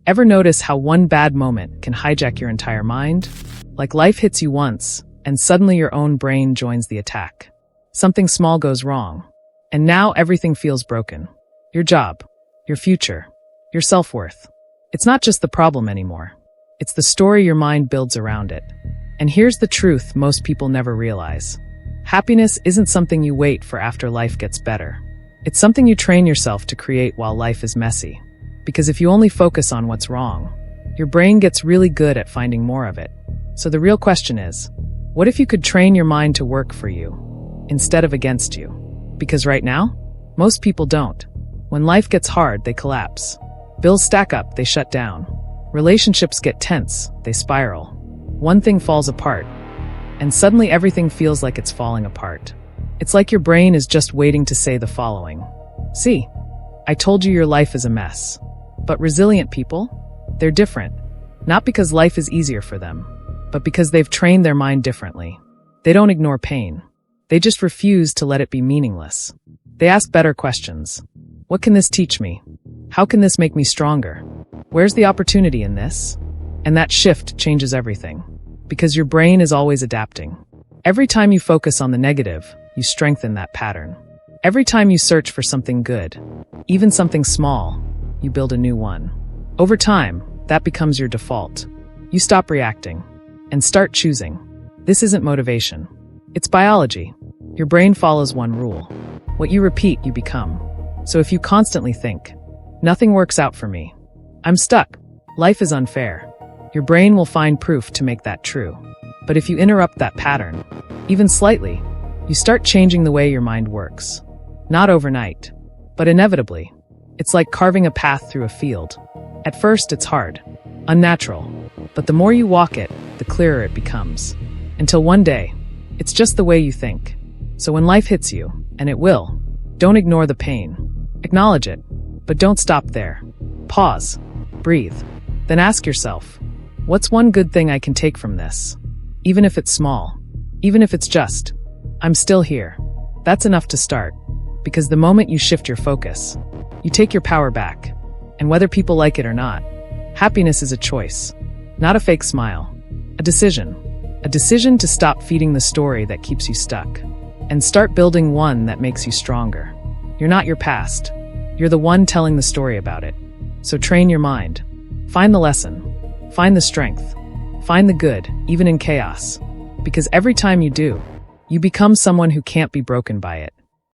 Ever notice how one bad moment can hijack your entire mind? Like life hits you once, and suddenly your own brain joins the attack. Something small goes wrong, and now everything feels broken. Your job, your future, your self-worth. It's not just the problem anymore. It's the story your mind builds around it. And here's the truth most people never realize. Happiness isn't something you wait for after life gets better. It's something you train yourself to create while life is messy. Because if you only focus on what's wrong, your brain gets really good at finding more of it. So the real question is, what if you could train your mind to work for you instead of against you? Because right now, most people don't. When life gets hard, they collapse. Bills stack up, they shut down. Relationships get tense, they spiral. One thing falls apart, and suddenly everything feels like it's falling apart. It's like your brain is just waiting to say the following. See, I told you your life is a mess. But resilient people, they're different. Not because life is easier for them, but because they've trained their mind differently. They don't ignore pain. They just refuse to let it be meaningless. They ask better questions. What can this teach me? How can this make me stronger? Where's the opportunity in this? And that shift changes everything. Because your brain is always adapting. Every time you focus on the negative, you strengthen that pattern. Every time you search for something good, even something small, you build a new one. Over time, that becomes your default. You stop reacting and start choosing. This isn't motivation. It's biology. Your brain follows one rule. What you repeat, you become. So if you constantly think, nothing works out for me, I'm stuck, life is unfair, your brain will find proof to make that true. But if you interrupt that pattern, even slightly, you start changing the way your mind works. Not overnight, but inevitably. It's like carving a path through a field. At first, it's hard, unnatural, but the more you walk it, the clearer it becomes. Until one day, it's just the way you think. So when life hits you, and it will, don't ignore the pain. Acknowledge it, but don't stop there. Pause, breathe, then ask yourself, what's one good thing I can take from this? Even if it's small, even if it's just, I'm still here. That's enough to start. Because the moment you shift your focus, you take your power back. And whether people like it or not, happiness is a choice, not a fake smile. A decision. A decision to stop feeding the story that keeps you stuck and start building one that makes you stronger. You're not your past. You're the one telling the story about it. So train your mind. Find the lesson. Find the strength. Find the good, even in chaos. Because every time you do, you become someone who can't be broken by it.